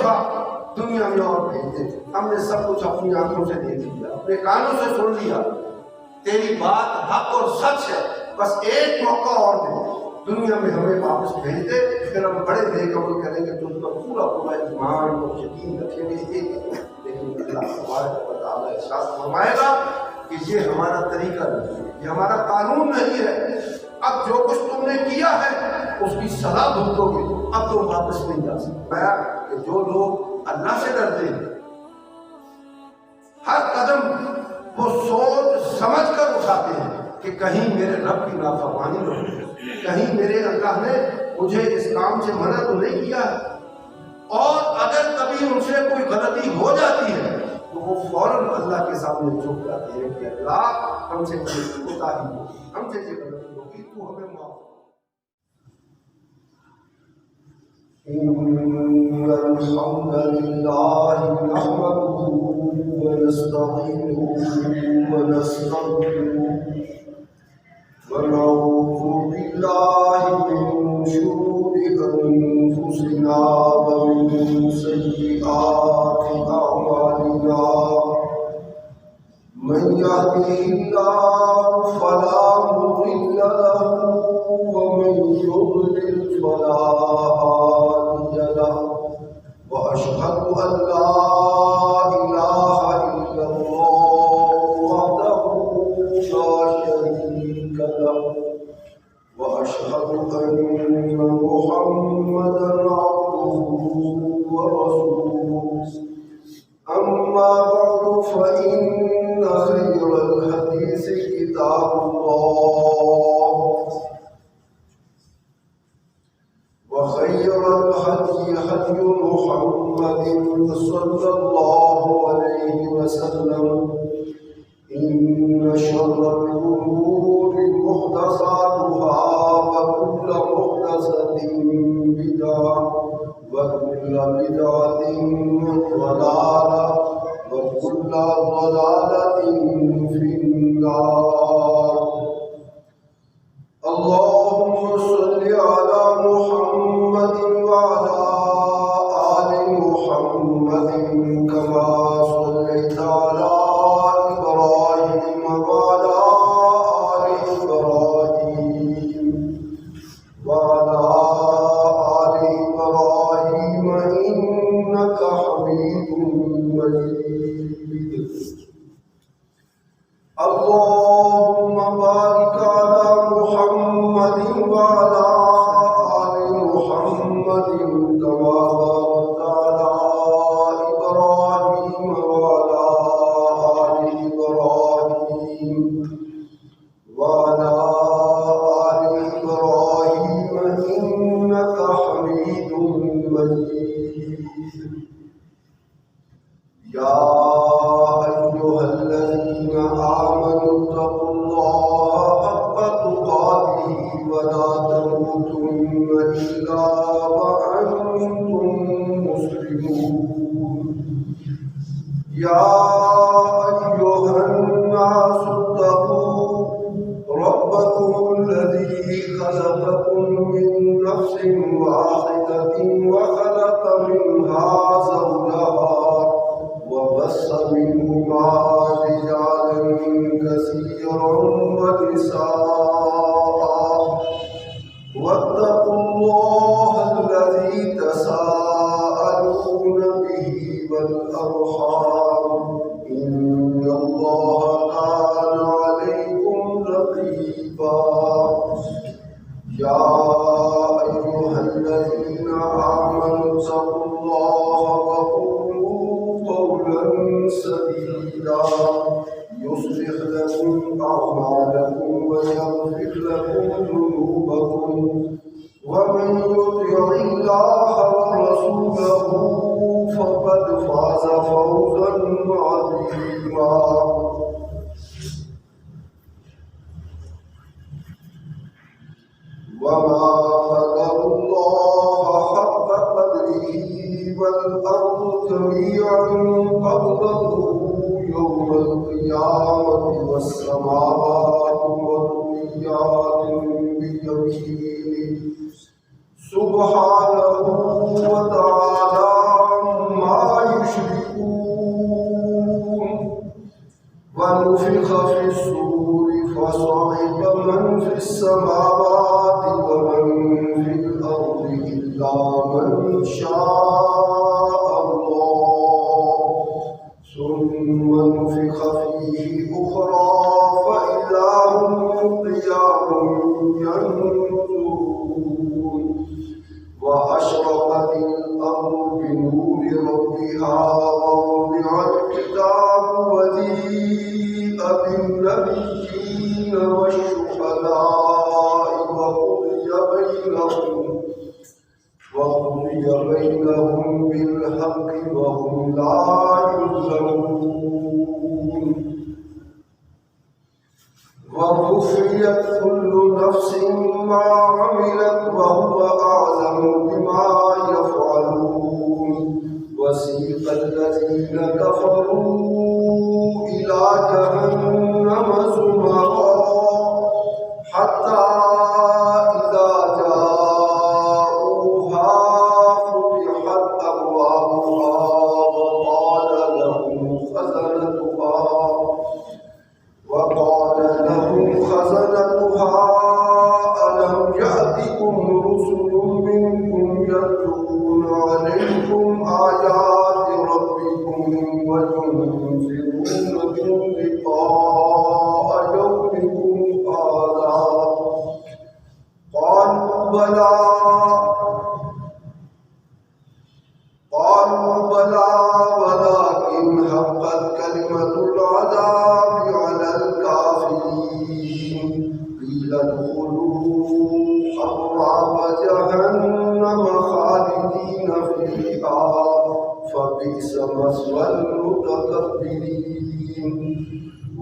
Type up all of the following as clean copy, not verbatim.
دفعہ دنیا میں اور بھیج دے۔ ہم نے سب کچھ اپنی آنکھوں سے دیکھ لیا، اپنے کانوں سے سن لیا، تیری بات حق اور سچ ہے، بس ایک موقع اور دے، دنیا میں ہمیں واپس بھیج دے، پھر ہم بڑے بے قبول کریں گے، تم پر پورا پورا ایمان اور یقین رکھیں گے۔ لیکن اللہ تبارک و تعالیٰ ارشاد فرمائے گا کہ یہ ہمارا طریقہ نہیں ہے، یہ ہمارا قانون نہیں ہے، اب جو کچھ تم نے کیا ہے اس کی سزا بھگتو گے، اب تم واپس نہیں جا سکتے۔ کہ جو لوگ اللہ سے ڈرتے ہیں ہر قدم وہ سوچ سمجھ کر اٹھاتے ہیں کہ کہیں میرے رب کی نافرمانی نہ ہو، کہیں میرے اللہ نے مجھے اس کام سے منع تو نہیں کیا ہے، اور اگر کبھی ان سے کوئی غلطی ہو جاتی ہے تو وہ فوراً اللہ کے سامنے جھک جاتے ہیں کہ اللہ ہم سے کوتاہی ہوگی، ہم سے یہ غلطی ہوگی، تو ہمیں معاف۔ إن الحمد لله نحمده ونستعينه ونستغفره ونعوذ بالله من شرور أنفسنا ومن سيئات أعمالنا من يهده الله فلا مضل له ومن يضلل فلا هادي له وأشهد أن لا إله إلا الله وحده لا شريك له وأشهد أن محمدا عبده ورسوله أما بعد فإن خير الحديث كتاب الله وخير الهدي هدي محمد صلى الله عليه وسلم إن شر الأمور محدثاتها وكل محدثة بدعة وكل بدعة ضلالة وكل ضلالة في النار اللهم صل على محمد وعلى آل محمد كما صليت على إبراهيم وعلى آل إبراهيم وعلى آل إبراهيم إنك حميد مجيد اللهم بارك على محمد وعلى آل محمد كما باركت على إبراهيم وعلى آل إبراهيم وعلى آل إبراهيم إنك حميد مجيد يا أيها الذين آمنوا اتقوا الله حق تقاته ولا تموتن إلا وأنتم مسلمون يا أيها الناس اتقوا ربكم الذي خلقكم من نفس واحدة وخلق منها زوجها وبث منهما رجالا كثيرا ونساء واتقوا الله الذي تساءلون به والأرحام إن الله كان عليكم رقيبا يا أيها الذين آمنوا اتقوا الله وقولوا قولا سديدا يصلح لكم أعمالكم ويغفر لكم ذنوبكم ومن يطع الله ورسوله فقد فاز فوزا عظيما وما قدر الله حق قدره والأرض جميعا قبضته يوم القيامة والسماوات مطويات بيمينه سبحانه وتعالى يشركون ونفخ في الصور فصعق من في السماوات ومن في الأرض إلا من شاء الله ثم نفخ فيه أخرى فإذا هم قيام ينظرون وأشرقت الأرض بنور ربها ووضع الكتاب وجيء بالنبيين والشهداء وقضي بينهم بالحق وهم لا يظلمون ووفيت كل نفس ما عملت وهو أعلم بما يفعلون وسيق الذين كفروا إلى جهنم زمرا حتى إذا جاءوها فتحت أبوابها وقال لهم خزنتها ألم يأتكم رسل منكم يتلون عليكم آيات ربكم وينذرونكم لقاء يومكم هذا قالوا بلى ولكن حقت كلمة العذاب على الكافرين قيل ادخلوا أبواب جهنم خالدين فيها فبئس مثوى المتكبرين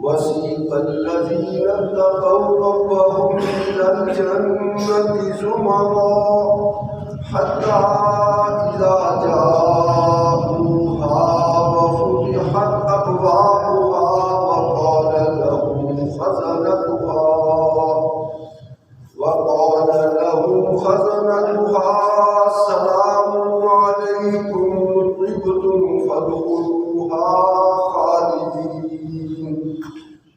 وسيق الذين اتقوا ربهم إلى الجنة زمرا حتى إذا جاءوها وفتحت أبوابها وقال لهم خزنتها سلام عليكم طبتم فادخلوها خالدين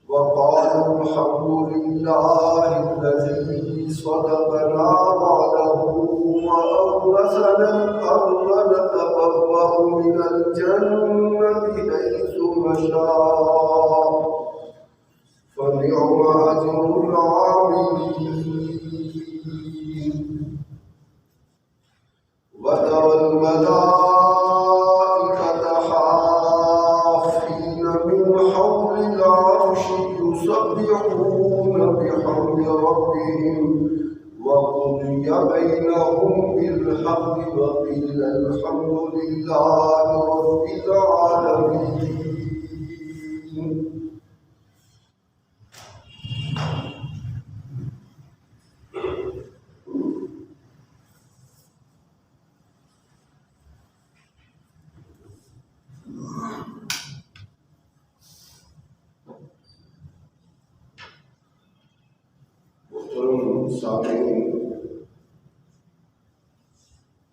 وقالوا الحمد لله الذي صدقنا وعده وأورثنا الأرض نتبوأ من الجنة حيث نشاء فنعم أجر العاملين وترى الملائكة حافين من حول العرش يسبحون بحمد ربهم وقضي بينهم بالحق وقيل الحمد لله رب العالمين.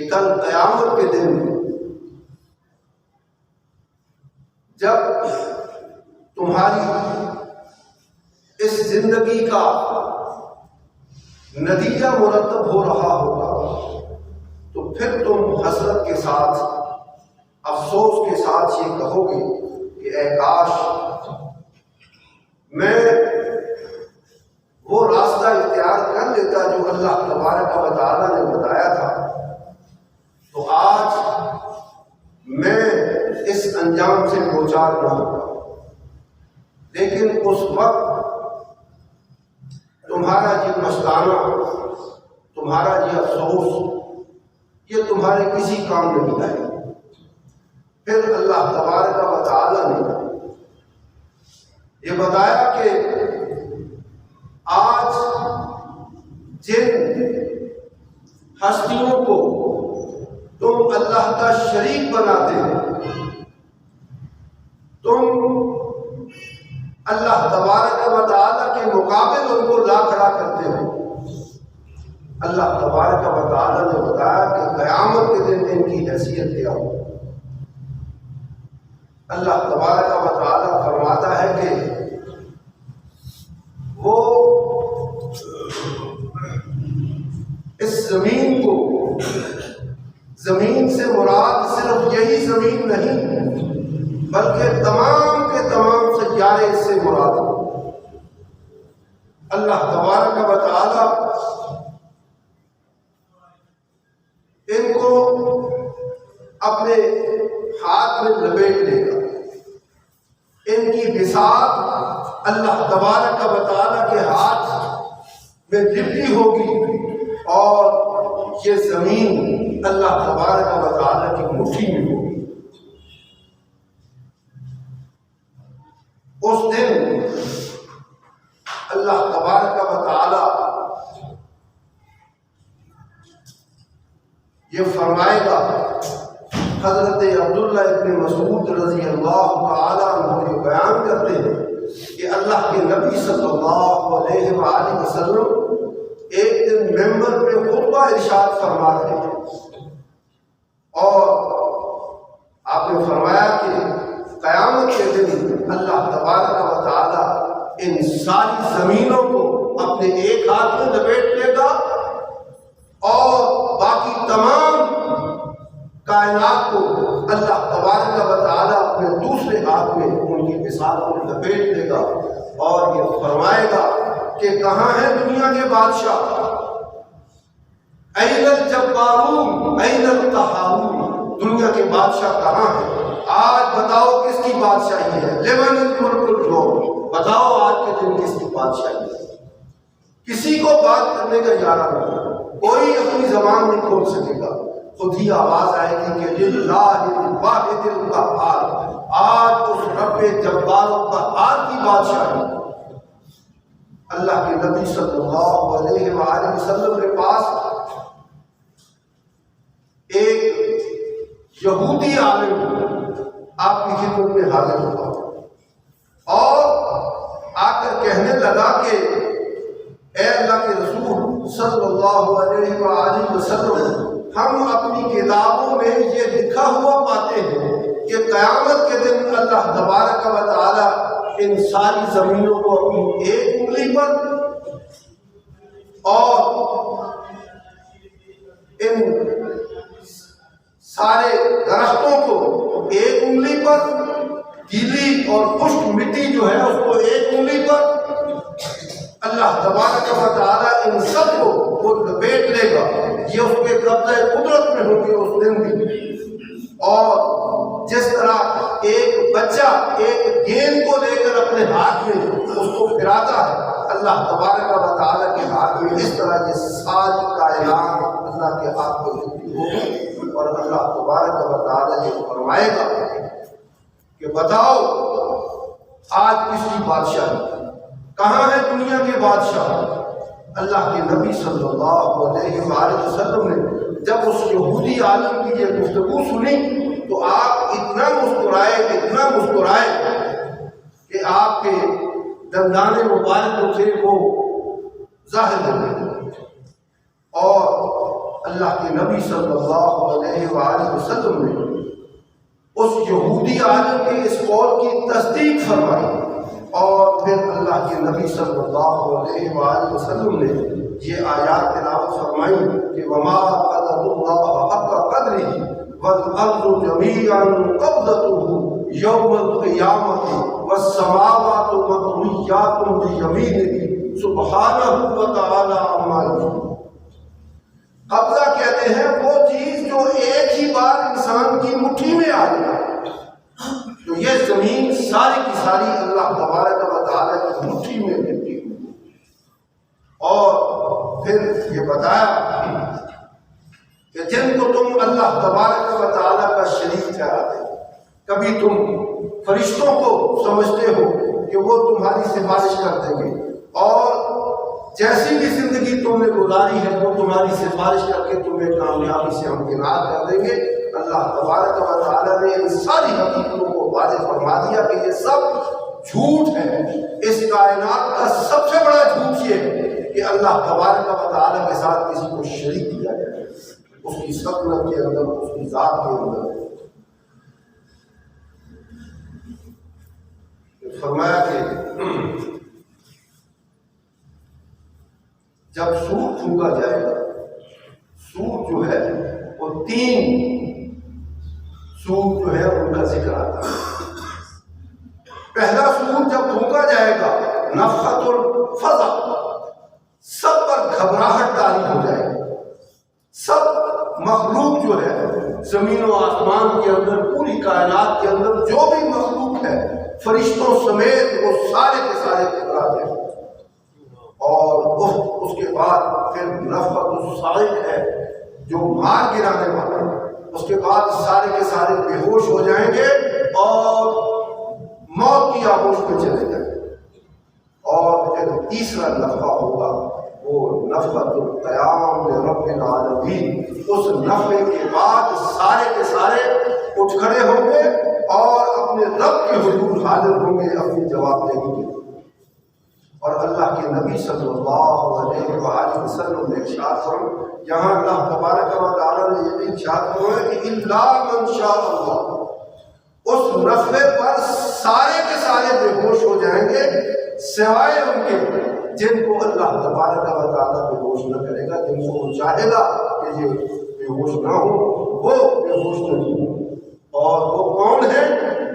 کہ کل قیامت کے دن جب تمہاری اس زندگی کا نتیجہ مرتب ہو رہا ہوگا تو پھر تم حسرت کے ساتھ، افسوس کے ساتھ یہ کہو گے کہ اے کاش میں وہ راستہ اختیار کر لیتا جو اللہ تبارک و تعالیٰ نے بتایا تھا، تو آج میں اس انجام سے دوچار نہ ہوتا۔ لیکن اس وقت تمہارا یہ پچھتانا، تمہارا یہ افسوس، یہ تمہارے کسی کام نہیں آئے۔ پھر اللہ تبارک و تعالیٰ نے یہ بتایا کہ آج جن ہستیوں کو تم اللہ کا شریک بناتے ہو، تم اللہ تبارک و تعالیٰ کے مقابل ان کو لا کھڑا کرتے ہو، اللہ تبارک و تعالیٰ نے بتایا کہ قیامت کے دن ان کی حیثیت کیا ہو۔ اللہ تبارک و تعالیٰ فرماتا ہے کہ وہ اس زمین کو، زمین سے مراد صرف یہی زمین نہیں بلکہ تمام کے تمام سیارے اس سے مراد ہیں۔ اللہ تبارک و تعالیٰ ان کو اپنے ہاتھ میں لپیٹ لے گا، ان کی بساط اللہ تبارک و تعالیٰ کے ہاتھ میں لپٹی ہوگی اور یہ زمین اللہ تبارک و تعالیٰ کی مٹھی میں ہوگی۔ اس دن اللہ تبارک و تعالیٰ یہ فرمائے گا، حضرت عبداللہ ابن مسعود رضی اللہ تعالیٰ عنہ یہ بیان کرتے ہیں کہ اللہ کے نبی صلی اللہ علیہ وآلہ وسلم ایک دن ممبر پہ خطبہ ارشاد فرما رہے تھے اور آپ نے فرمایا کہ قیامت کے دن اللہ تبارک و تعالیٰ ان ساری زمینوں کو اپنے ایک ہاتھ میں لپیٹ لے گا اور باقی تمام کائنات کو اللہ تبارک و تعالیٰ اپنے دوسرے ہاتھ میں ان کی بساط کو لپیٹ لے گا اور یہ فرمائے گا کہ کہاں ہے دنیا کے بادشاہ، این الجبارون این القہارون، دنیا کے بادشاہ کہاں ہیں؟ آج بتاؤ کس کی بادشاہی ہے؟ لمن الملک اليوم، بتاؤ آج کے دن کس کی بادشاہی ہے؟ کسی کو بات کرنے کا اجازت نہیں، کوئی اپنی زبان نہیں کھول سکے گا، خود ہی آواز آئے گی کہ للہ الواحد القہار، آج اس رب جبار و قہار کی بادشاہی۔ اللہ کے نبی صلی اللہ علیہ وآلہ وسلم کے پاس ایک یہودی عالم آپ کی خدمت میں حاضر ہوا اور آ کر کہنے لگا کہ اے اللہ کے رسول صلی اللہ علیہ وآلہ وسلم، ہم اپنی کتابوں میں یہ لکھا ہوا پاتے ہیں کہ قیامت کے دن اللہ تبارک و تعالیٰ ان ساری زمینوں کو اپنی ایک انگلی پر اور ان سارے درختوں کو ایک انگلی پر، گیلی اور خشک مٹی جو ہے اس کو ایک انگلی پر، اللہ تبارک و تعالیٰ ان سب کو وہ لپیٹ لے گا، یہ اس کے قبضہ قدرت میں ہوگی اس دن بھی۔ اور جس طرح ایک بچہ ایک گیند کو لے کر اپنے ہاتھ میں اس کو پھراتا ہے اللہ تبارک و تعالیٰ کے ہاتھ میں، اس طرح یہ ساری کائنات اللہ کے ہاتھ میں ہوگی اور اللہ تبارک و تعالیٰ یہ فرمائے گا کہ بتاؤ آج کس کی بادشاہی، کہاں ہے دنیا کے بادشاہ؟ اللہ کے نبی صلی اللہ علیہ وآلہ وسلم نے جب اس یہودی عالم کی یہ گفتگو سنی تو آپ اتنا مسکرائے کہ آپ کے دندان مبارک سے وہ ظاہر ہو گئے اور اللہ کے نبی صلی اللہ علیہ وآلہ وسلم نے اس یہودی عالم کے اس قول کی تصدیق فرمائی، اور پھر اللہ کے نبی صلی اللہ علیہ وآلہ وسلم نے یہ آیات تلاوت فرمائی کہ وما قدر اللہ حق قدرہ والارض جميعا قبضته يوم القيامة والسماوات مطويات بيمينه سبحانه وتعالى عما يشركون۔ قبضہ کہتے ہیں وہ چیز جو ایک ہی بار انسان کی مٹھی میں آ جائے، تو یہ زمین ساری کی ساری اللہ تبارک و تعالیٰ کی مٹھی میں ملتی ہے۔ اور پھر یہ بتایا کہ جن کو تم اللہ تبارک و تعالیٰ کا شریک ٹھہراتے ہو، کبھی تم فرشتوں کو سمجھتے ہو کہ وہ تمہاری سفارش کر دیں گے، اور جیسی بھی زندگی تم نے گزاری ہے وہ تمہاری سفارش کر کے تمہیں کامیابی سے ہمکنار کر دیں گے۔ اللہ تبارک و تعالیٰ نے ان ساری حقیقتوں کو واضح فرما دیا کہ یہ سب جھوٹ ہے۔ اس کائنات کا سب سے بڑا جھوٹ یہ ہے کہ اللہ تبارک و تعالیٰ کے ساتھ کسی کو شریک کیا جائے، اس کی سلطنت کے اندر، اس کی ذات کے اندر۔ فرمایا کہ جب سور پھونکا جائے گا، سور جو ہے وہ 3 سور جو ہے ان کا ذکر آتا ہے۔ پہلا سور جب پھونکا جائے گا نفخۃ الفزع، سب پر گھبراہٹ طاری ہو جائے گی، سب مخلوق جو ہے زمین و آسمان کے اندر، پوری کائنات کے اندر جو بھی مخلوق ہے فرشتوں سمیت وہ سارے کے سارے گھبرا جائیں گے۔ اور اس کے بعد پھر نفخۃ الصاعق ہے جو مار گرانے والا ہے، اس کے بعد سارے کے سارے بے ہوش ہو جائیں گے اور موت کی آغوش میں چلے جائیں گے۔ اور پھر تیسرا نفخہ ہوگا وہ نفخۃ القیام لرب العالمین۔ اس نفخے کے بعد سارے کے سارے اٹھ کھڑے ہوں گے اور اپنے رب کے حضور حاضر ہوں گے اپنی جواب دہی کے۔ اور اللہ کے نبی صلی اللہ علیہ وآلہ وسلم نے ارشاد فرمایا، یہاں اللہ تبارک و تعالیٰ نے یہ بھی ارشاد فرمایا کہ الا من شاء اللہ، اس نفخے پر سارے کے سارے بے ہوش ہو جائیں گے سوائے ان کے جن کو اللہ تبارک و تعالیٰ بے ہوش نہ کرے گا، جن کو وہ چاہے گا کہ یہ بے ہوش نہ ہو وہ بے ہوش نہیں ہو۔ اور وہ کون ہیں؟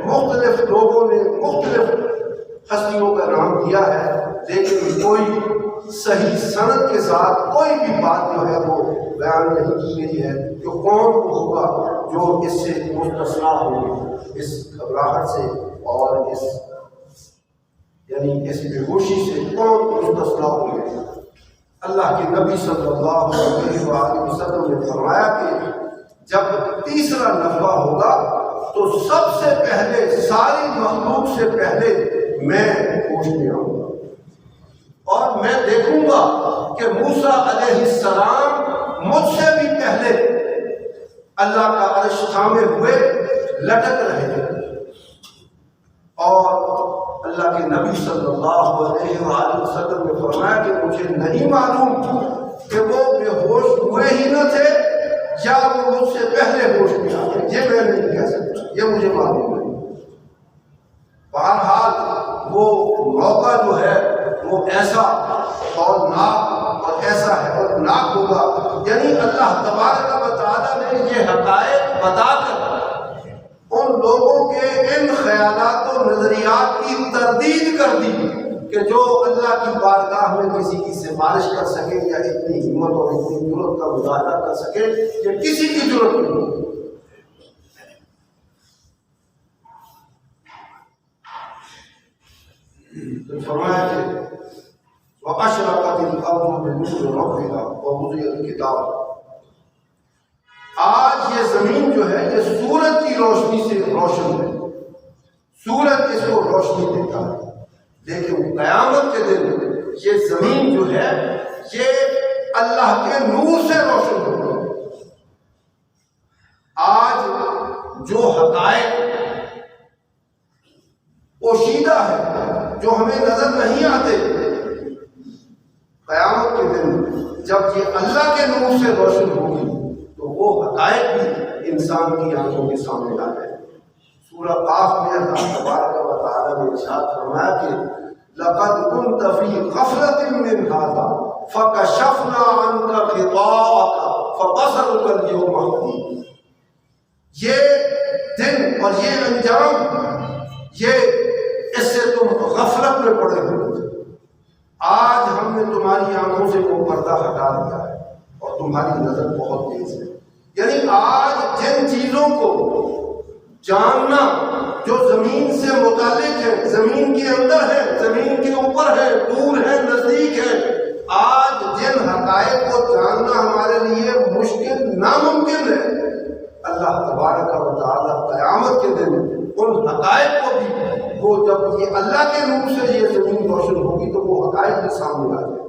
مختلف لوگوں نے مختلف ہستیوں کا نام دیا ہے، لیکن کوئی صحیح سند کے ساتھ کوئی بھی بات جو ہے وہ بیان نہیں کی گئی ہے کہ کون ہوگا جو اس سے مستثنا ہو، اس گھبراہٹ سے اور اس بے ہوشی سے کون مستثنا ہوں گے۔ اللہ کے نبی صلی اللہ علیہ وآلہ وسلم نے فرمایا کہ جب تیسرا نفخہ ہوگا تو سب سے پہلے ساری مخلوق سے پہلے میں ہوش میں آؤں گا، اور میں دیکھوں گا کہ موسیٰ علیہ السلام مجھ سے بھی پہلے اللہ کا عرش تھامے ہوئے لٹک رہے ہیں۔ اور اللہ کے نبی صلی اللہ علیہ وآلہ وسلم نے فرمایا کہ مجھے نہیں معلوم کہ وہ بے ہوش ہوئے ہی نہ تھے یا وہ مجھ سے پہلے ہوش میں آ گئے، یہ میں نہیں کہہ سکتا، یہ مجھے معلوم نہیں۔ بہرحال وہ موقع جو ہے وہ ایسا ہولناک اور ایسا ہولناک ہوگا، یعنی اللہ تبارک و تعالیٰ نے یہ حقائق بتا کر ان لوگوں کے ان خیالات و نظریات کی تردید کر دی کہ جو اللہ کی بارگاہ میں کسی کی سفارش کر سکے یا اتنی ہمت اور اتنی جرأت کا مظاہرہ کر سکے کہ کسی کی جرأت نہیں ہوگی۔ تو فرمایا کہ وَأَشْرَقَتِ الْأَرْضُ بِنُورِ رَبِّهَا وَوُضِعَ الْكِتَابُ، آج یہ زمین جو ہے یہ سورج کی روشنی سے روشن ہے، سورج اس کو روشنی دیتا ہے، لیکن قیامت کے دن یہ زمین جو ہے یہ اللہ کے نور سے روشن ہوگی۔ آج جو حقائق پوشیدہ ہے، جو ہمیں نظر نہیں آتے، قیامت کے دن جب یہ اللہ کے نور نور سے روشن ہوگی تو وہ حقائق بھی انسان کی آنکھوں کے سامنے آ جائیں۔ سورہ قاف میں اللہ تبارک و تعالیٰ نے ارشاد فرمایا کہ لقد كنت في غفلة من هذا فكشفنا عنك غطاءك فبصرك اليوم حديد۔ یہ دن اور یہ انجام، یہ اس سے تم غفلت میں پڑے ہوئے تھے، آج ہم نے تمہاری آنکھوں سے وہ پردہ ہٹا دیا ہے اور تمہاری نظر بہت تیز ہے۔ یعنی آج جن چیزوں کو جاننا جو زمین سے متعلق ہے، زمین کے اندر ہے، زمین کے اوپر ہے، دور ہے، نزدیک ہے، آج جن حقائق کو جاننا ہمارے لیے مشکل ناممکن ہے، اللہ تبارک و تعالیٰ قیامت کے دن ان حقائق کو بھی، وہ جب یہ اللہ کے نور سے یہ زمین روشن ہوگی تو وہ حقائق بھی سامنے آ جائیں۔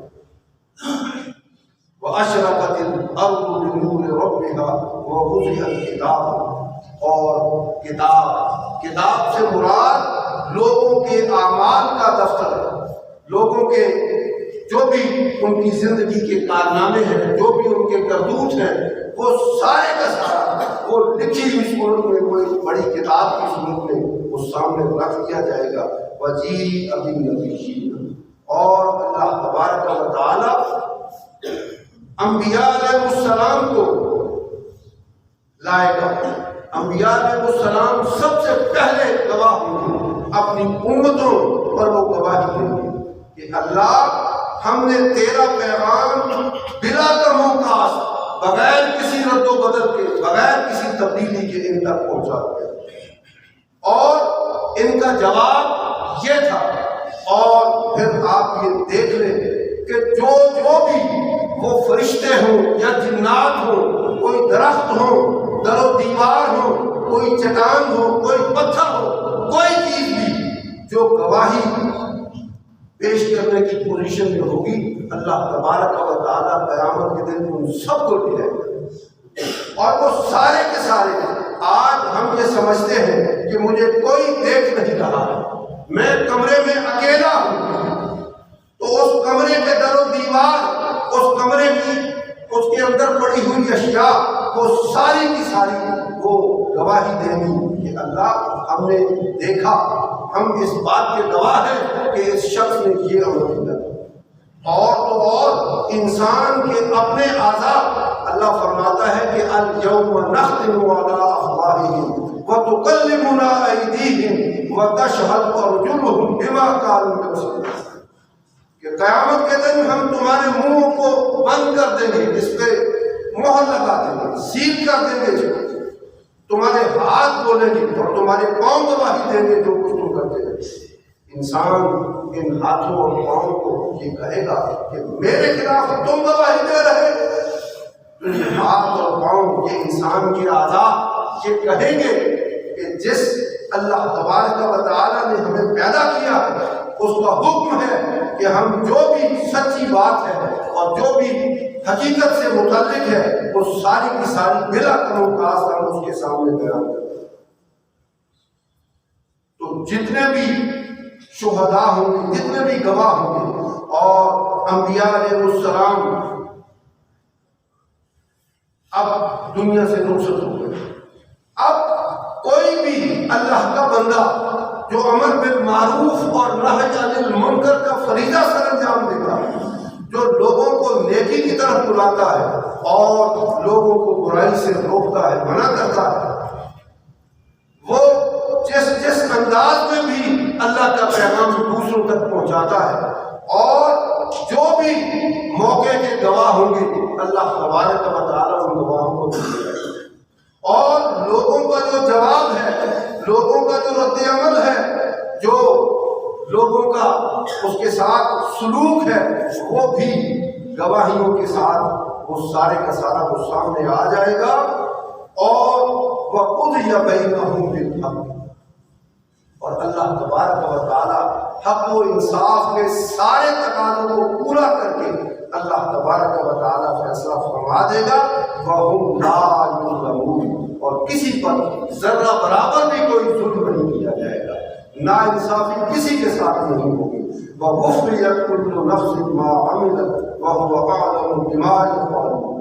وَأَشْرَقَتِ الْأَرْضُ بِنُورِ رَبِّهَا وَوُضِعَ الْكِتَابُ، اور کتاب سے مراد لوگوں کے اعمال کا دفتر ہے، لوگوں کے جو بھی ان کی زندگی کے کارنامے ہیں، جو بھی ان کے کرتوت ہیں، وہ سارے کا سارا وہ لکھی ہوئی صورت میں، کوئی بڑی کتاب کی صورت میں وہ سامنے رکھ دیا جائے گا۔ وَجِيءَ بِالنَّبِيِّينَ، اور اللہ تبارک و تعالی انبیاء علیہ السلام کو لائے گا۔ انبیاء علیہ السلام سب سے پہلے گواہ ہوں گے، اپنی امتوں پر وہ گواہی دیں گے کہ اللہ ہم نے تیرا پیغام بلا کم و کاست، بغیر کسی رد و بدل کے، بغیر کسی تبدیلی کے ان تک پہنچا دیا، اور ان کا جواب یہ تھا۔ اور پھر آپ یہ دیکھ لیں کہ جو بھی وہ فرشتے ہوں یا جنات ہوں، کوئی درخت ہوں، در و دیوار ہو، کوئی چٹان ہو، کوئی پتھر ہو، کوئی چیز بھی جو گواہی پیش کرنے کی پوزیشن میں ہوگی، اللہ تبارک و تعالیٰ قیامت کے دن ان سب کو لے گا، اور وہ سارے کے سارے۔ آج ہم یہ سمجھتے ہیں کہ مجھے کوئی دیکھ نہیں رہا، میں کمرے میں اکیلا ہوں، تو اس کمرے کے در و دیوار، اس کمرے کی اس کے اندر پڑی ہوئی اشیاء، وہ ساری کی ساری وہ گواہی دیں گی کہ اللہ ہم نے دیکھا، ہم اس بات کے گواہ ہیں کہ اس شخص نے یہ عمل کیا۔ اور تو اور انسان کے اپنے اعضاء، اللہ فرماتا ہے کہ اليوم نختم علی افواہہم وتکلمنا ایدیہم وتشہد ارجلہم بما کانوا یکسبون، کہ قیامت کے دن ہم تمہارے منہوں کو بند کر دیں گے، اس پہ مہر لگا دیں گے، سیل کر دیں گے، تمہارے ہاتھ بولیں گے اور تمہارے پاؤں گواہی دیں گے جو کچھ تم کرتے ہیں۔ انسان ان ہاتھوں اور پاؤں کو یہ کہے گا کہ میرے خلاف تم گواہی دے رہے، تو ہاتھ اور پاؤں، یہ انسان کے اعضاء یہ کہیں گے کہ جس اللہ تبارک و تعالیٰ نے ہمیں پیدا کیا ہے، اس کا حکم ہے کہ ہم جو بھی سچی بات ہے اور جو بھی حقیقت سے متعلق ہے، وہ ساری کی ساری بلا کم و کاست ہم اس کے سامنے بیان کریں۔ تو جتنے بھی شہداء ہوں گے، جتنے بھی گواہ ہوں گے، اور انبیاء علیہ السلام اب دنیا سے رخصت ہو گئے، اب کوئی بھی اللہ کا بندہ جو امر بالمعروف اور نہی عن المنکر کا فریضہ سر انجام دیتا ہے، جو لوگوں کو نیکی کی طرف بلاتا ہے اور لوگوں کو برائی سے روکتا ہے، منع کرتا ہے، وہ جس انداز میں بھی اللہ کا پیغام دوسروں تک پہنچاتا ہے، اور جو بھی موقع کے گواہ ہوں گے، اللہ تبارک و تعالیٰ ان گواہوں کو دے گا، اور لوگوں کا جو جواب ہے، لوگوں کا جو رد عمل ہے، جو لوگوں کا اس کے ساتھ سلوک ہے، وہ بھی گواہیوں کے ساتھ وہ سارے کا سارا وہ سامنے آ جائے گا، اور وَقُضِیَ بَیْنَهُم بِالْحَقِّ، اور اللہ تبارک و تعالیٰ حق و انصاف کے سارے تقاضوں کو پورا کر کے اللہ تبارک و تعالیٰ فیصلہ فرما دے گا، وَهُمْ لَا يُظْلَمُونَ، اور کسی پر ذرہ برابر بھی کوئی ظلم نہیں کیا جائے گا، نا انصافی کسی کے ساتھ نہیں ہوگی۔ وَوُفِّيَتْ كُلُّ نَفْسٍ مَا عَمِلَتْ وَهُوَ أَعْلَمُ بِمَا يَفْعَلُونَ،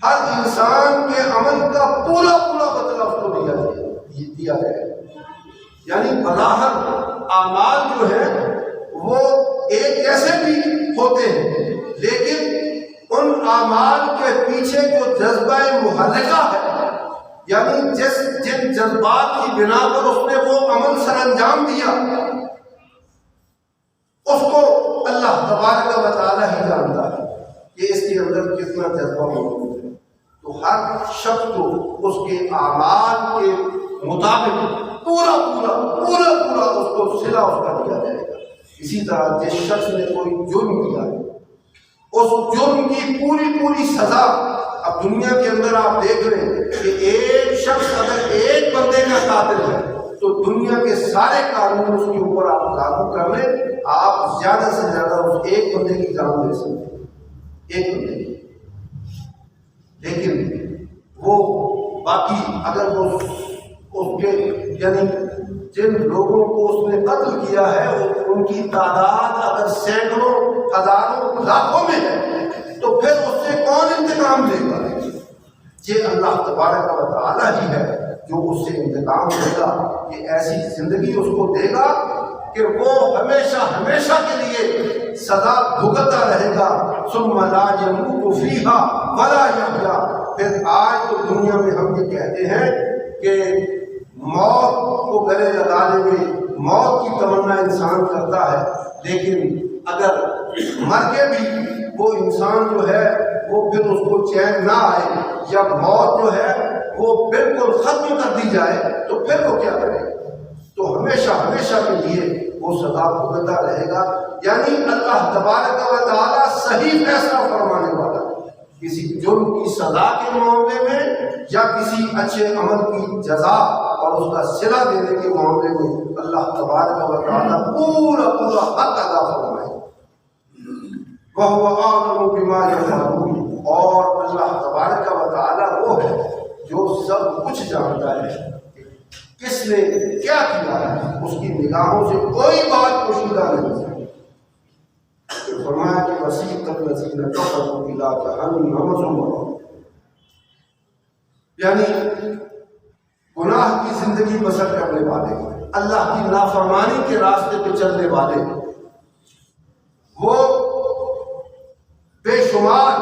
ہر انسان کے عمل کا پورا پورا بدلہ اس کو دیا جائے گا۔ یعنی بظاہر اعمال جو ہے وہ ایک جیسے بھی ہوتے ہیں، لیکن ان اعمال کے پیچھے جو جذبہ محرکہ ہے، یعنی جن جذبات کی بنا پر اس نے وہ عمل سر انجام دیا، اس کو اللہ تبارک و تعالیٰ ہی جانتا ہے کہ اس کے اندر کتنا جذبہ موجود ہے۔ تو ہر شخص کو اس کے اعمال کے مطابق پورا اس کو صلہ اس کا دیا جائے گا۔ اسی طرح جس شخص نے کوئی جرم کیا ہے، اس جرم کی پوری سزا، اب دنیا کے اندر آپ دیکھ رہے ہیں کہ ایک شخص اگر ایک بندے کا قاتل ہے تو دنیا کے سارے قانون اس کے اوپر آپ لاگو کر لیں، آپ زیادہ سے زیادہ اس ایک بندے کی جان دے سکتے ہیں، ایک بندے کی۔ لیکن وہ باقی اگر وہ اس کے یعنی جن لوگوں کو اس نے قتل کیا ہے ان کی تعداد اگر سینکڑوں ہزاروں لاکھوں میں ہے تو پھر اس سے کون انتقام لے گا؟ یہ اللہ تبارک و تعالیٰ ہی ہے جو اس سے انتقام لے گا، کہ ایسی زندگی اس کو دے گا کہ وہ ہمیشہ کے لیے سزا بھگتتا رہے گا۔ ثم لا يموت فيها ولا يحيا۔ پھر آج تو دنیا میں ہم یہ کہتے ہیں کہ موت کو گلے لگانے میں موت کی تمنا انسان کرتا ہے، لیکن اگر مر کے بھی وہ انسان جو ہے وہ پھر اس کو چین نہ آئے یا موت جو ہے وہ بالکل ختم کر دی جائے تو پھر وہ کیا کرے گا؟ تو ہمیشہ کے لیے وہ سزا بھگتتا رہے گا۔ یعنی اللہ تبارک و تعالیٰ صحیح فیصلہ فرمانے والا ہے، کسی جرم کی سزا کے معاملے میں یا کسی اچھے عمل کی جزا اور اس کا صلہ دینے کے معاملے میں اللہ تبارک و تعالیٰ پورا حق ادا فرمائے۔ وَهُوَ أَعْلَمُ بِمَا يَفْعَلُونَ، اور اللہ تبارک و تعالیٰ وہ ہے جو سب کچھ جانتا ہے، کس نے کیا کیا ہے، اس کی نگاہوں سے کوئی بات پوشیدہ نہیں ہے۔ فرمایا کہ وَسِيقَ الَّذِينَ كَفَرُوا إِلَىٰ جَهَنَّمَ زُمَرًا، یعنی گناہ کی زندگی بسر کرنے والے، اللہ کی نافرمانی کے راستے پہ چلنے والے، وہ بے شمار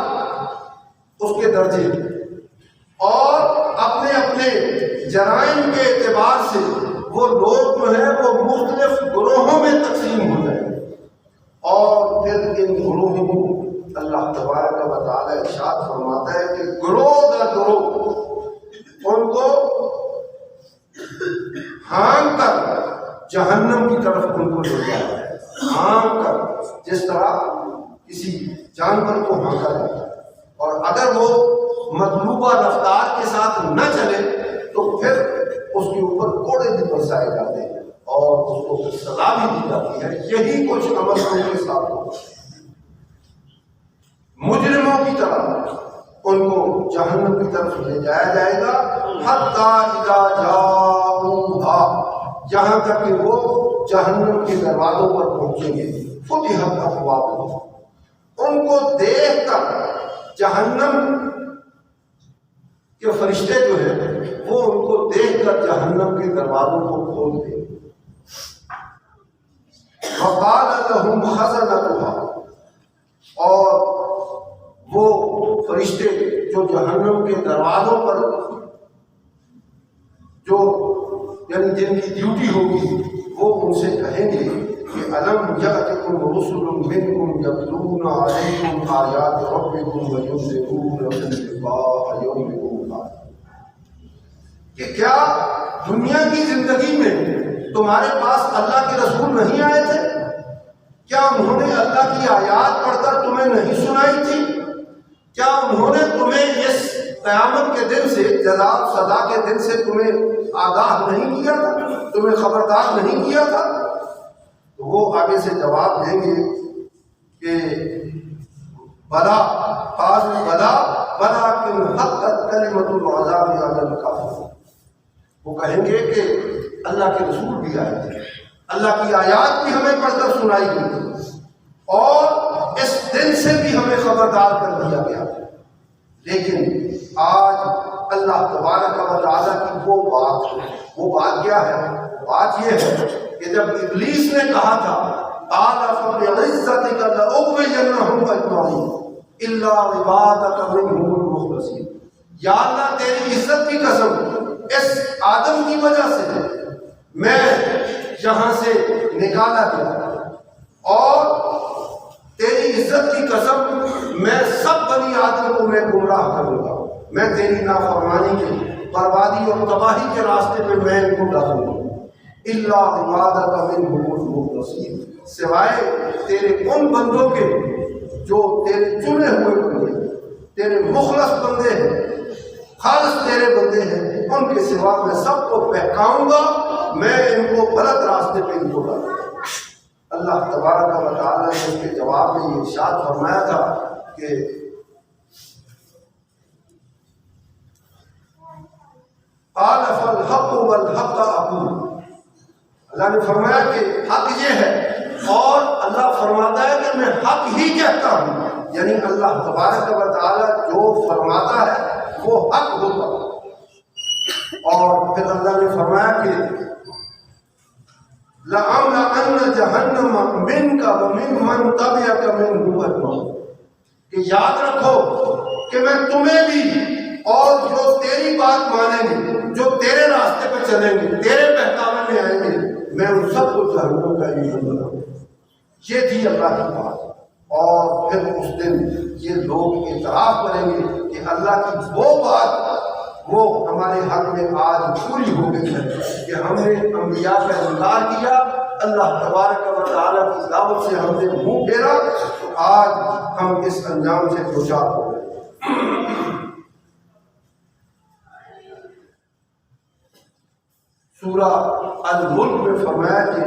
اس کے درجے اور اپنے جرائم کے اعتبار سے وہ لوگ جو ہیں وہ مختلف گروہوں میں تقسیم ہو جائیں گے، اور پھر ان گروہوں کو اللہ تبارک و تعالیٰ ارشاد فرماتا ہے کہ گروہ در گروہ ان کو ہانک کر جہنم کی طرف ان کو لے جایا ہے، ہانک کر، جس طرح کسی جانور کو ہانکا جاتا ہے، اور اگر وہ مطلوبہ رفتار کے ساتھ نہ چلے تو پھر اس کے اوپر کوڑے بھی برسائے جاتے ہیں اور اس کو سزا بھی دی جاتی ہے۔ یہی کچھ عمل ان کے ساتھ ہو، مجرموں کی طرح ان کو جہنم کی طرف لے جایا جائے گا، حتیٰ اذا جاؤہا، یہاں تک کہ وہ جہنم کے دروازوں پر پہنچیں گے، فتحت ابوابہا، ان کو دیکھ کر جہنم کے فرشتے جو ہیں وہ ان کو دیکھ کر جہنم کے دروازوں کو کھول دیں گے۔ وقال لهم خزنتها، اور وہ فرشتے جو جہنم کے دروازوں پر جو یعنی جن کی ڈیوٹی ہوگی وہ ان سے کہیں گے کہ الم یأتکم رسل منکم یتلون علیکم آیات ربکم وینذرونکم لقاء یومکم ھذا، کہ کیا دنیا کی زندگی میں تمہارے پاس اللہ کے رسول نہیں آئے تھے؟ کیا انہوں نے اللہ کی آیات پڑھ کر تمہیں نہیں سنائی تھی؟ کیا انہوں نے تمہیں اس قیامت کے دن سے، جزا و سزا کے دن سے تمہیں آگاہ نہیں کیا تھا، تمہیں خبردار نہیں کیا تھا؟ تو وہ آگے سے جواب دیں گے کہ بلا، قالوا بلا ولکن حقت کلمۃ العذاب علی الکافرین، وہ کہیں گے کہ اللہ کے رسول بھی آئے تھے، اللہ کی آیات بھی ہمیں پڑھ کر سنائی گئی تھی، اور اس دن سے بھی ہمیں خبردار کر دیا گیا، لیکن آج اللہ تبارک و تعالیٰ کی وہ بات کیا ہے؟ بات یہ ہے کہ جب ابلیس نے کہا تھا قال فبعزتک لأغوینہم اجمعین الا عبادک منہم المخلصین، یا اللہ تیری عزت کی قسم اس آدم کی وجہ سے میں یہاں سے نکالا گیا، اور تیری عزت کی قسم میں سب بنی آدم کو میں گمراہ کروں گا، میں تیری نافرمانی کے بربادی اور تباہی کے راستے پہ میں ان کو ڈالوں گا، الا عبادک منہم المخلصین، سوائے تیرے ان بندوں کے جو تیرے چنے ہوئے بندے، تیرے مخلص بندے ہیں، خالص تیرے بندے ہیں، ان کے سوا میں سب کو بہکاؤں گا، میں ان کو غلط راستے پہ ان کو ڈالوں گا۔ اللہ تبارک و تعالیٰ نے اس کے جواب میں یہ ارشاد فرمایا تھا کہ قال فالحق والحق اقول، اللہ نے فرمایا کہ حق یہ ہے، اور اللہ فرماتا ہے کہ میں حق ہی کہتا ہوں، یعنی اللہ تبارک و تعالیٰ جو فرماتا ہے وہ حق ہوتا ہے۔ اور پھر اللہ نے فرمایا کہ لَأَمْلَأَنَّ جَهَنَّمَ مِنْكَ وَمِمَّنْ تَبِعَكَ مِنْهُمْ أَجْمَعِينَ، کہ یاد رکھو کہ میں تمہیں بھی اور جو تیری بات مانیں گے، جو تیرے راستے پہ چلیں گے، تیرے بہکاوے میں آئیں گے، میں ان سب کو جہنم کا ایندھن بناؤں گا۔ یہ تھی اللہ کی بات، اور پھر اس دن یہ لوگ اعتراف کریں گے کہ اللہ کی وہ بات وہ ہمارے حق میں آج پوری ہو گئی ہے کہ ہم نے انبیاء کا انکار کیا، اللہ تبارک و تعالیٰ کی دعوت سے ہم نے منہ پھیرا، تو آج ہم اس انجام سے دوچار ہو گئے۔ سورہ الملک میں فرمایا کہ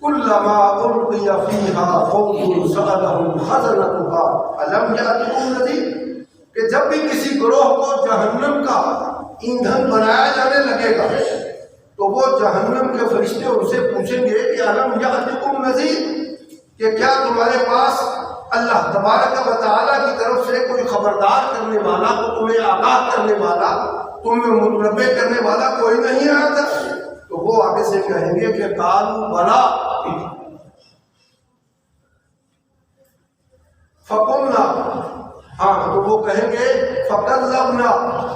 کلما القی فیہا فوج سألہم خزنتہا الم یأتکم نذیر، کہ جب بھی کسی گروہ کو جہنم کا ایندھن بنایا جانے لگے گا تو وہ جہنم کے فرشتے ان سے پوچھیں گے کہ الم یأتکم نذیر، کہ کیا تمہارے پاس اللہ تبارک و تعالیٰ کی طرف سے کوئی خبردار کرنے والا، تمہیں آگاہ کرنے والا، تمہیں متنبہ کرنے والا کوئی نہیں آیا تھا؟ تو وہ آگے سے کہیں گے کہ قالوا بلا فقلنا، ہاں تو وہ کہیں گے فکذبنا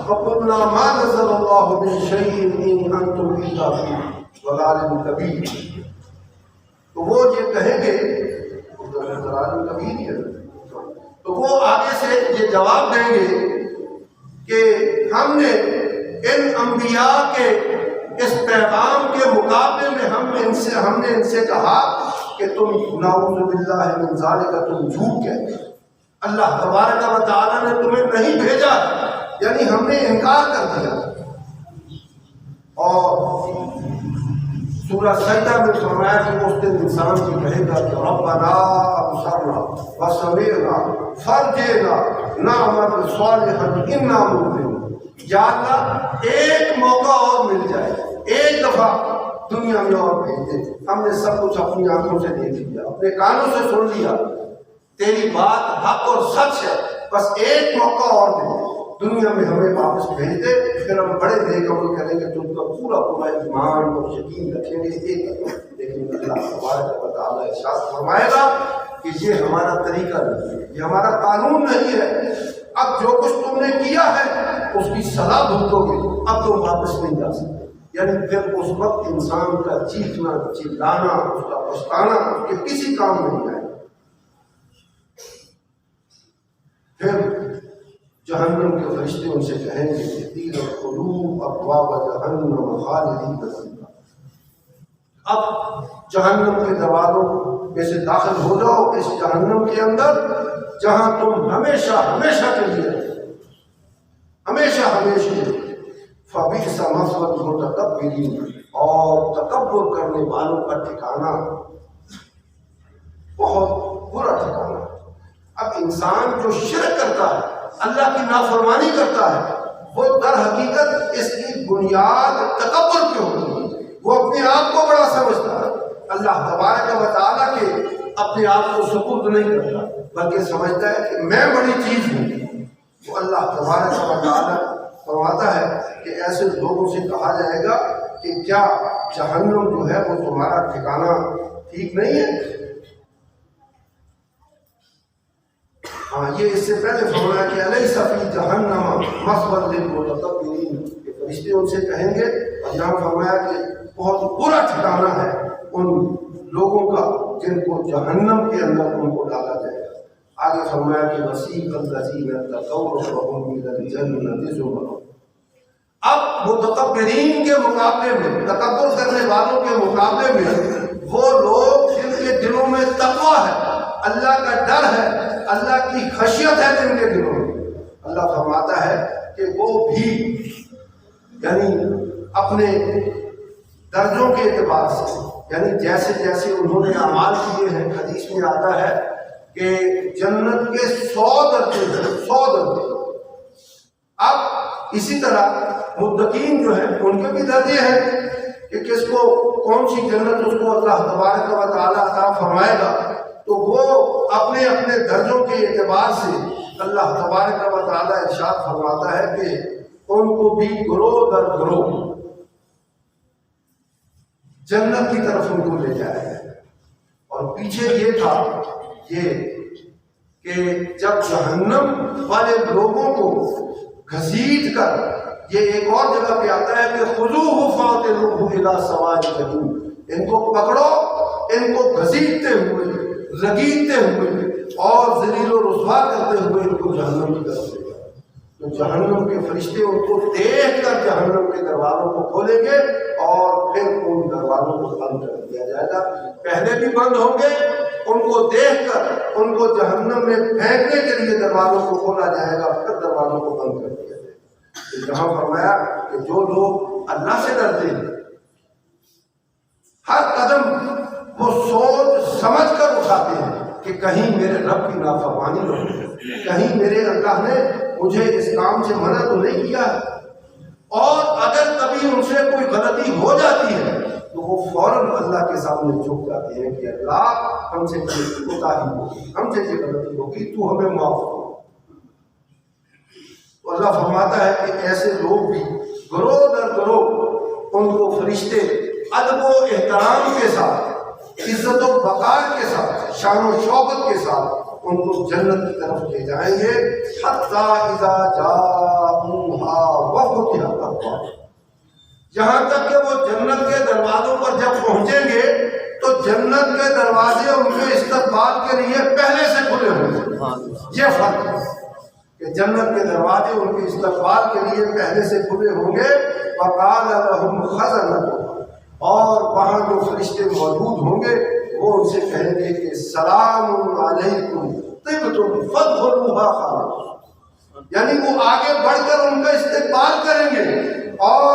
وقلنا ما نزل اللہ من شیء ان انتم الا فی ضلال کبیر، تو وہ یہ کہیں گے ضلال کبیر ہے، تو وہ آگے سے یہ جواب دیں گے کہ ہم نے ان انبیاء کے اس پیغام کے مقابلے میں ہم نے ان سے کہا کہ تم نعوذ باللہ من ذالک، تم جھوٹ کہتے، اللہ تبارک و تعالیٰ نے تمہیں نہیں بھیجا، یعنی ہم نے انکار کر دیا۔ اور سورہ سجدہ میں فرمایا کہ اس دن انسان کی کہے گا کہ ربنا ابصرنا وسمعنا فرجعنا نعمل صالحا انا مؤمنون، یا اللہ ایک موقع اور مل جائے، ایک دفعہ دنیا میں اور بھیج دے، ہم نے سب کچھ اپنی آنکھوں سے دیکھ لیا، اپنے کانوں سے سن لیا، تیری بات حق اور سچ ہے، بس ایک موقع اور دے، دنیا میں ہمیں واپس بھیج دے، پھر ہم بڑے نیک عمل کریں گے، تم کا پورا پورا ایمان اور یقین رکھیں گے ایک۔ لیکن اللہ تبارک و تعالیٰ ارشاد فرمائے گا کہ یہ ہمارا طریقہ نہیں ہے، یہ ہمارا قانون نہیں ہے، اب جو کچھ تم نے کیا ہے اس کی سزا بھگتو گے، اب تم واپس نہیں جا سکتے۔ یعنی پھر اس وقت انسان کا چیخنا چلانا، اس کا پچھتانا اس کے کسی کام نہیں آئے۔ پھر جہنم کے فرشتے ان سے کہیں گے قیل ادخلوا ابواب جہنم خالدین فیہا، اب جہنم کے دروازوں میں سے داخل ہو جاؤ اس جہنم کے اندر جہاں تم ہمیشہ ہمیشہ کے لیے، ہمیشہ ہمیشہ، فبئس مثوى المتکبرین، اور تکبر کرنے والوں کا ٹھکانہ بہت برا ٹھکانہ۔ اب انسان جو شرک کرتا ہے، اللہ کی نافرمانی کرتا ہے، وہ در حقیقت اس کی بنیاد تکبر پہ ہوتی ہے، وہ اپنے آپ کو بڑا سمجھتا ہے، اللہ تبارک و تعالیٰ کے اپنے آپ کو سپرد نہیں کرتا، بلکہ سمجھتا ہے کہ میں بڑی چیز ہوں، وہ اللہ تبارک و تعالیٰ فرماتا ہے کہ ایسے لوگوں سے کہا جائے گا کہ کیا جہنم جو ہے وہ تمہارا ٹھکانہ ٹھیک نہیں ہے؟ ہاں، یہ اس سے پہلے فرمایا کہ الیس فی جہنم مثوی للمتکبرین، فرشتے ان سے کہیں گے، اور یہاں فرمایا کہ بہت برا ٹھکانہ ہے ان لوگوں کا جن کو جہنم کے اندر ان کو ڈالا جائے گا۔ آگے فرمایا کہ وسیق الذین اتقوا ربهم الی الجنۃ زمرا۔ اب متکبرین کے مقابلے میں، تکبر کرنے والوں کے مقابلے میں، وہ لوگ جن کے دلوں میں تقویٰ ہے، اللہ کا ڈر ہے، اللہ کی خشیت ہے جن کے دلوں میں، اللہ فرماتا ہے کہ وہ بھی یعنی اپنے درجوں کے اعتبار سے، یعنی جیسے جیسے انہوں نے اعمال کیے ہیں، حدیث میں آتا ہے کہ جنت کے 100 درجے ہیں، 100 درجے۔ اب اسی طرح متقین جو ہیں ان کے بھی درجے ہیں کہ کس کو کون سی جنت اس کو اللہ تبارک و تعالیٰ عطا فرمائے گا، تو وہ اپنے اپنے درجوں کے اعتبار سے اللہ تبارک و تعالیٰ ارشاد فرماتا ہے کہ ان کو بھی گروہ در گروہ جنت کی طرف ان کو لے جائے گا۔ اور پیچھے یہ تھا کہ جب جہنم والے لوگوں کو گھسیٹ کر، یہ ایک اور جگہ پہ آتا ہے کہ خذوہ فاعتلوہ الی سواء الجحیم، ان کو پکڑو، ان کو گھسیٹتے ہوئے، رگیدتے ہوئے اور ذلیل و رسوا کرتے ہوئے ان کو جہنم کی طرف لے جاؤ۔ تو جہنم کے فرشتے ان کو دیکھ کر جہنم کے دروازوں کو کھولیں گے اور پھر ان دروازوں کو بند کر دیا جائے گا۔ پہلے بھی بند ہوں گے، ان کو دیکھ کر ان کو جہنم میں پھینکنے کے لیے دروازوں کو کھولا جائے گا، پھر دروازوں کو بند کر دیا جائے گا۔ جہاں فرمایا کہ جو لوگ اللہ سے ڈرتے ہیں، ہر قدم وہ سوچ سمجھ کر اٹھاتے ہیں کہ کہیں میرے رب کی نافرمانی نہ ہو، کہیں میرے اللہ نے مجھے اس کام سے منع تو نہیں کیا ہے، اور اگر کبھی ان سے کوئی غلطی ہو جاتی ہے تو وہ فوراً اللہ کے سامنے جھک جاتے ہیں کہ اللہ ہم سے کوتاہی ہوگی، ہم سے یہ غلطی ہوگی، تو ہمیں معاف کرو۔ تو اللہ فرماتا ہے کہ ایسے لوگ بھی گروہ در گروہ ان کو فرشتے ادب و احترام کے ساتھ، عزت و وقار کے ساتھ، شان و شوکت کے ساتھ ان کو جنت کی طرف لے جائیں گے، حتی اذا جاءوہا وفتحت ابوابہا، یہاں تک کہ وہ جنت کے دروازوں پر جب پہنچیں گے تو جنت کے دروازے ان کے استقبال کے لیے پہلے سے کھلے ہوں گے۔ یہ فرق ہے کہ جنت کے دروازے ان کے استقبال کے لیے پہلے سے کھلے ہوں گے، وقال لهم خزنتها، اور وہاں جو فرشتے موجود ہوں گے وہ ان سے کہیں گے کہ سلام علیکم طبتم فادخلوها خالدین، یعنی وہ آگے بڑھ کر ان کا استقبال کریں گے اور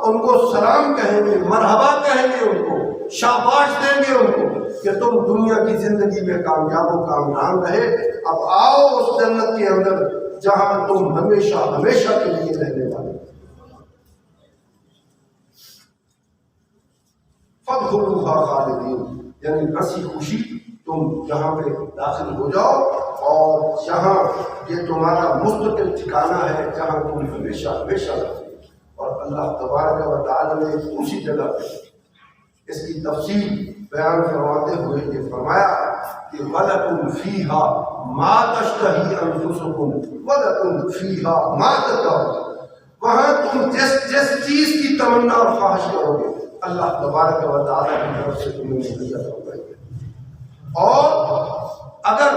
ان کو سلام کہیں گے، مرحبا کہیں گے، ان کو شاباش دیں گے ان کو کہ تم دنیا کی زندگی میں کامیاب و کامران رہے، اب آؤ اس جنت کے اندر جہاں تم ہمیشہ ہمیشہ کے لیے رہنے والے۔ فادخلوها خالدین، یعنی ہنسی خوشی تم یہاں پہ داخل ہو جاؤ اور یہاں یہ تمہارا مستقل ٹھکانہ ہے جہاں تم ہمیشہ ہمیشہ رہو۔ اور اللہ تبارک و تعالیٰ نے اسی جگہ پہ اس کی تفصیل بیان فرماتے ہوئے یہ فرمایا کہ وَلَكُمْ فِيهَا مَا تَشْتَهِي أَنفُسُكُمْ وَلَكُمْ فِيهَا مَا تَدَعُونَ، وہاں تم جس چیز کی تمنا اور خواہش کرو گے اللہ تبارک و تعالیٰ کی طرف سے تمہیں مہیا فرمائے گا، اور اگر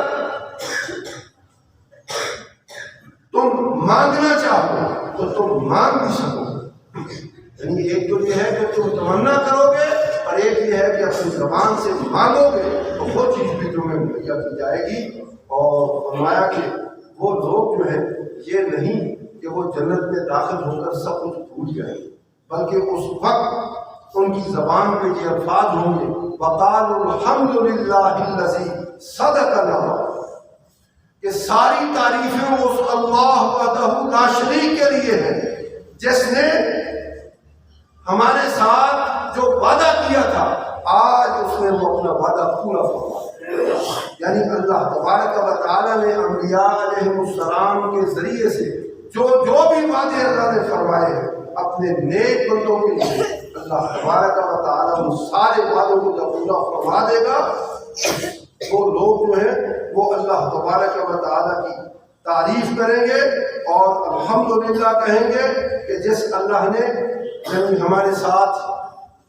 تم مانگنا چاہو تو تم مانگ بھی سکو گے۔ یعنی ایک تو یہ ہے کہ تم تمنا کرو گے اور ایک یہ ہے کہ اپنی زبان سے مانگو گے تو وہ چیز بھی تمہیں مہیا کی جائے گی۔ اور فرمایا کہ وہ لوگ جو ہیں یہ نہیں کہ وہ جنت میں داخل ہو کر سب کچھ بھول جائیں، بلکہ اس وقت ان کی زبان پہ یہ الفاظ ہوں گے وَقَالُوا الْحَمْدُ لِلَّهِ الَّذِي صَدَقَنَا، کہ ساری تعریفیں اس اللہ وحدہ لا شریک کے لیے ہیں جس نے ہمارے ساتھ جو وعدہ کیا تھا آج اس نے وہ اپنا وعدہ پورا فرمایا۔ یعنی اللہ تبارک و تعالیٰ نے انبیاء علیہ السلام کے ذریعے سے جو بھی وعدے اللہ نے فرمائے ہیں اپنے نیک بندوں کے لیے، اللہ تبارک و تعالیٰ ان سارے وعدوں کو جب پورا فرما دے گا، وہ لوگ جو ہیں وہ اللہ تبارک و تعالیٰ کی تعریف کریں گے اور الحمدللہ کہیں گے کہ جس اللہ نے یعنی ہمارے ساتھ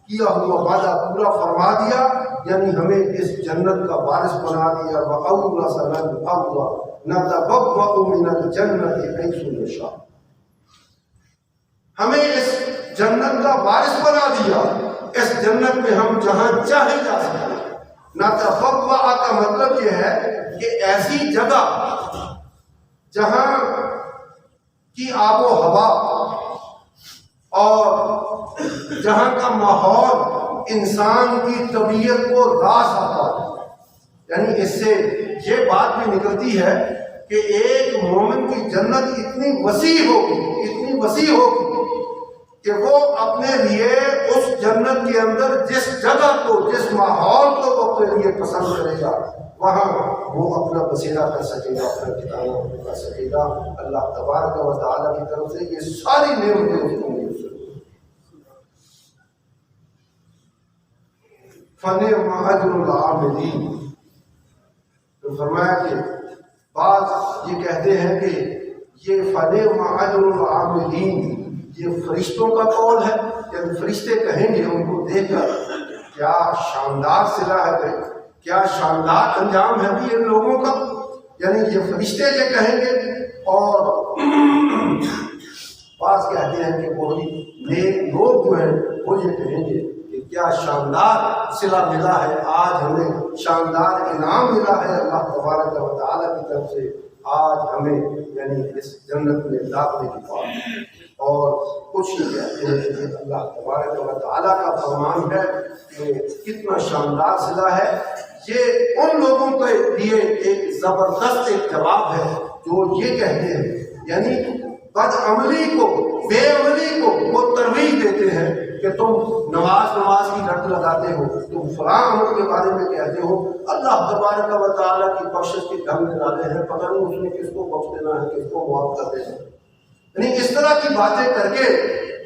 کیا ہوا وعدہ پورا فرما دیا، یعنی ہمیں اس جنت کا وارث بنا دیا۔ وَأَوْرَثَنَا الْأَرْضَ نَتَبَوَّأُ مِنَ الْجَنَّةِ حَيْثُ نَشَاءُ، ہمیں اس جنت کا وارث بنا دیا، اس جنت میں ہم جہاں چاہے جا سکتے ہیں۔ نَتَبَوَّأ کا مطلب یہ ہے کہ ایسی جگہ جہاں کی آب و ہوا اور جہاں کا ماحول انسان کی طبیعت کو راس آتا ہے، یعنی اس سے یہ بات بھی نکلتی ہے کہ ایک مومن کی جنت اتنی وسیع ہوگی کہ وہ اپنے لیے اس جنت کے اندر جس جگہ کو، جس ماحول کو وہ اپنے لیے پسند کرے گا، وہاں وہ اپنا بسیرا کر سکے گا، اپنا ٹھکانہ کر سکے گا۔ اللہ تبارک و تعالیٰ کی طرف سے یہ ساری نعمتیں اس کو مل سکیں۔ فَنِعْمَ أَجْرُ الْعَامِلِينَ، تو فرمایا کہ بعض یہ کہتے ہیں کہ یہ فَنِعْمَ أَجْرُ الْعَامِلِينَ یہ فرشتوں کا قول ہے، یعنی فرشتے کہیں گے ان کو دیکھ کر کیا شاندار صلہ ہے بھائی، کیا شاندار انجام ہے بھی ان لوگوں کا، یعنی یہ فرشتے یہ کہیں گے۔ اور بعض کہتے ہیں کہ وہی نیک لوگ جو ہیں وہ یہ کہیں گے کہ کیا شاندار صلہ ملا ہے، آج ہمیں شاندار انعام ملا ہے اللہ تبارک و تعالیٰ کی طرف سے، آج ہمیں یعنی اس جنت میں داخلے کی بات۔ اور کچھ یہ کہتے ہیں کہ اللہ تبارک و تعالیٰ کا فرمان ہے کہ کتنا شاندار صلہ ہے۔ یہ ان لوگوں کے لیے ایک زبردست ایک جواب ہے جو یہ کہتے ہیں، یعنی بد عملی کو، بے عملی کو وہ ترویج دیتے ہیں کہ تم نماز کی رٹ لگاتے ہو، تم فلاں عمل کے بارے میں کہتے ہو، اللہ تبارک و تعالیٰ کی بخشش کے گھر میں ڈالے ہیں، پتہ نہیں اس نے کس کو بخش دینا ہے، کس کو معاف کر دینا ہے۔ یعنی اس طرح کی باتیں کر کے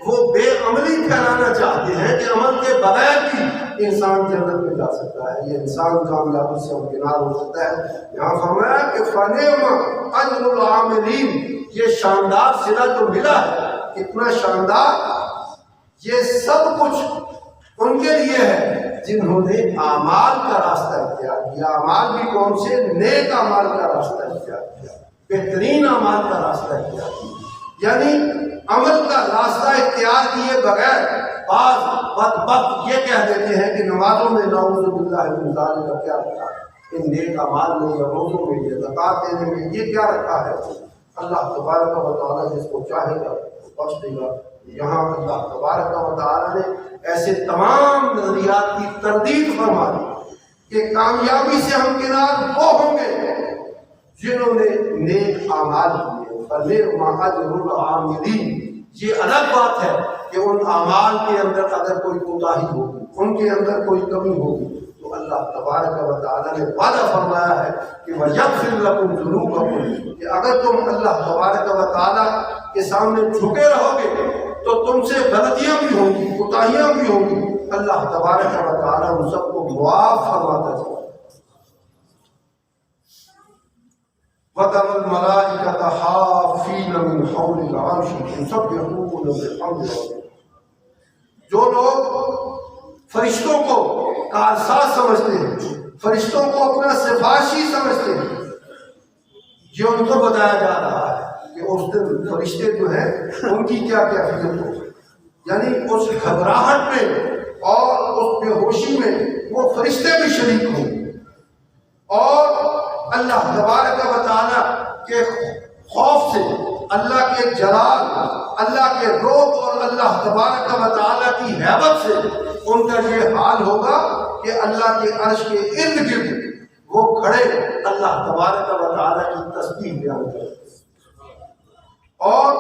وہ بے عملی پھیلانا چاہتے ہیں کہ عمل کے بغیر بھی انسان جنت میں جا سکتا ہے، یہ انسان کامیابی سے امکنار ہو سکتا ہے۔ یہاں فرمایا کہ فَنِعْمَ أَجْرُ الْعَامِلِينَ یہ شاندار صلہ جو ملا ہے، اتنا شاندار، یہ سب کچھ ان کے لیے ہے جنہوں نے اعمال کا راستہ اختیار کیا۔ اعمال بھی کون سے؟ نیک اعمال کا راستہ اختیار کیا، بہترین اعمال کا راستہ اختیار کیا، یعنی عمل کا راستہ اختیار کیے بغیر بعض بدبخت یہ کہہ دیتے ہیں کہ نمازوں میں نعوذ باللہ من ذالک کا کیا رکھا ہے، ان نیک اعمال میں یا روزوں میں یا زکوٰۃ دینے میں یہ کیا رکھا ہے۔ اللہ تبارک و تعالیٰ جس کو چاہے گا بخش دے گا۔ یہاں اللہ تبارک و تعالیٰ نے ایسے تمام نظریات کی تردید فرما دی کہ کامیابی سے ہمکنار وہ ہوں گے جنہوں نے نیک اعمال کیے۔ فَنِعْمَ أَجْرُ الْعَامِلِينَ یہ الگ بات ہے کہ ان اعمال کے اندر اگر کوئی کوتاہی ہوگی، ان کے اندر کوئی کمی ہوگی، تو اللہ تبارک و تعالیٰ نے وعدہ فرمایا ہے کہ وَيَغْفِرْ لَكُمْ ذُنُوبَكُمْ کہ اگر تم اللہ تبارک و تعالیٰ کے سامنے جھکے رہو گے تو تم سے غلطیاں بھی ہوں گی، کوتاہیاں بھی ہوں گی، اللہ تبارک و تعالیٰ ان سب کو معاف فرماتا چاہتا ہے۔ وَتَرَى الْمَلَائِكَةَ حَافِّينَ مِنْ حَوْلِ الْعَرْشِ يُسَبِّحُونَ بِحَمْدِ رَبِّهِمْ جو لوگ فرشتوں کو کارساز سمجھتے ہیں، فرشتوں کو اپنا سفارشی سمجھتے ہیں، یہ ان کو بتایا جا رہا ہے کہ اس دن فرشتے جو ہیں ان کی کیا کیفیت ہو، یعنی اس گھبراہٹ میں اور اس بے ہوشی میں وہ فرشتے بھی شریک ہوں، اور اللہ تبارک و تعالیٰ کے خوف سے، اللہ کے جلال، اللہ کے روب اور اللہ تبارک و تعالیٰ کی ہیبت سے ان کا یہ حال ہوگا کہ اللہ کے عرش کے ارد گرد وہ کھڑے اللہ تبارک و تعالیٰ کی تسبیح بیان کرتے اور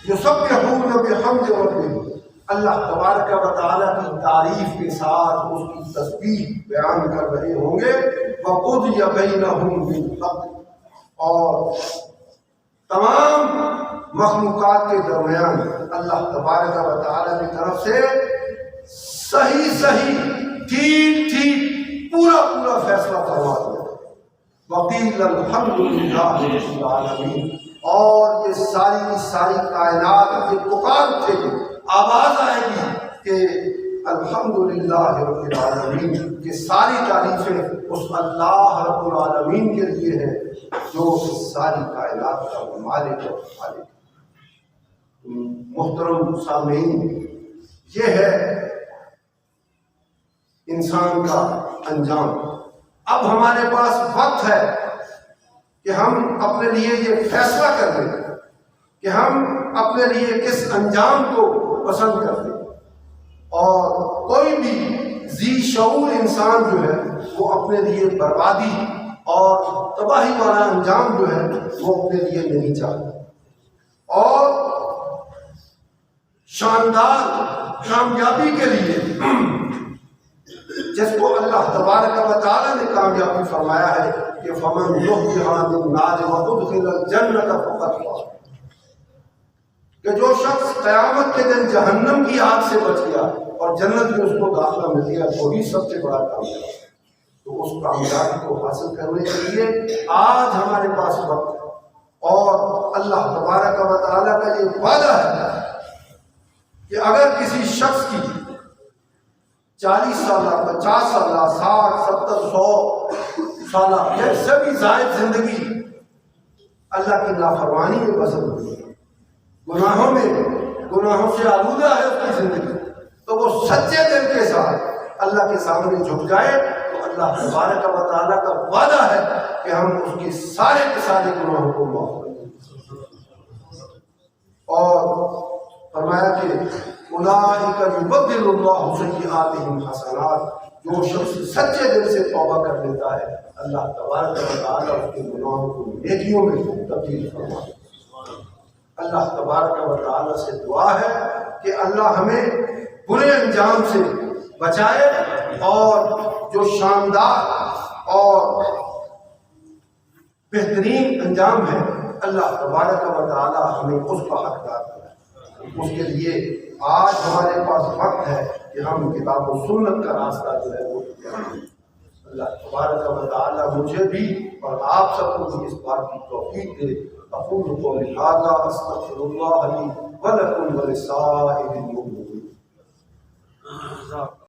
یسبحون بحمد ربہم اللہ تبارک و تعالیٰ کی تعریف کے ساتھ اس کی تسبیح بیان کر رہے ہوں گے وَقُضِيَ بَيْنَهُم بِالْحَقِّ، اور تمام مخلوقات کے درمیان اللہ تبارک و تعالیٰ کی طرف سے صحیح ٹھیک پورا فیصلہ فرما دیا۔ وَقِيلَ الْحَمْدُ لِلَّهِ رَبِّ الْعَالَمِينَ، اور یہ ساری کائنات یہ پکار اٹھے گی، آواز آئے گی کہ الحمدللہ رب العالمین، کہ ساری تعریفیں اس اللہ رب العالمین کے لیے ہیں جو ساری کائنات کا مالک اور خالق۔ محترم سامعین، یہ ہے انسان کا انجام۔ اب ہمارے پاس وقت ہے کہ ہم اپنے لیے یہ فیصلہ کر لیں کہ ہم اپنے لیے کس انجام کو پسند کرتے ہیں، اور کوئی بھی ذی شعور انسان جو ہے وہ اپنے لیے بربادی اور تباہی والا انجام جو ہے وہ اپنے لیے نہیں چاہتا، اور شاندار کامیابی کے لیے جس کو اللہ تبارک و تعالیٰ نے کامیابی فرمایا ہے کہ فَمَنْ زُحْزِحَ عَنِ النَّارِ وَأُدْخِلَ الْجَنَّةَ فَقَدْ فَازَ، کہ جو شخص قیامت کے دن جہنم کی آگ سے بچ گیا اور جنت میں اس کو داخلہ مل گیا، وہی سب سے بڑا کامیاب۔ تو اس کامیابی کو حاصل کرنے کے لیے آج ہمارے پاس وقت ہے، اور اللہ تبارک و تعالیٰ کا یہ وعدہ ہے کہ اگر کسی شخص کی 40 سالہ 50 سالہ 60 70 100 سالہ یا سے بھی زائد زندگی اللہ کی نافرمانی میں بسر ہوئی، گناہوں سے آلودہ ہے اس کی زندگی، تو وہ سچے دل کے ساتھ اللہ کے سامنے جھک جائے تو اللہ تبارک و تعالیٰ کا وعدہ ہے کہ ہم اس کے سارے گناہوں کو معاف کریں گے۔ اور فرمایا کہ اولئک یبدل اللہ سیئاتہم حسنات، جو شخص سچے دل سے توبہ کر لیتا ہے اللہ تبارک و تعالیٰ اس کے گناہوں کو نیکیوں میں تبدیل فرماتا ہے۔ اللہ تبارک و تعالیٰ سے دعا ہے کہ اللہ ہمیں برے انجام سے بچائے، اور جو شاندار اور بہترین انجام ہے اللہ تبارک و تعالیٰ ہمیں اس کا حقدار بنائے۔ اس کے لیے آج ہمارے پاس وقت ہے کہ ہم کتاب و سنت کا راستہ جو ہے وہ اختیار کریں۔ اللہ تبارک و تعالیٰ مجھے بھی اور آپ سب کو بھی اس بات کی توفیق دے۔ اقول قولی ھذا استغفر اللہ لی ولکم ولسائر المؤمنین۔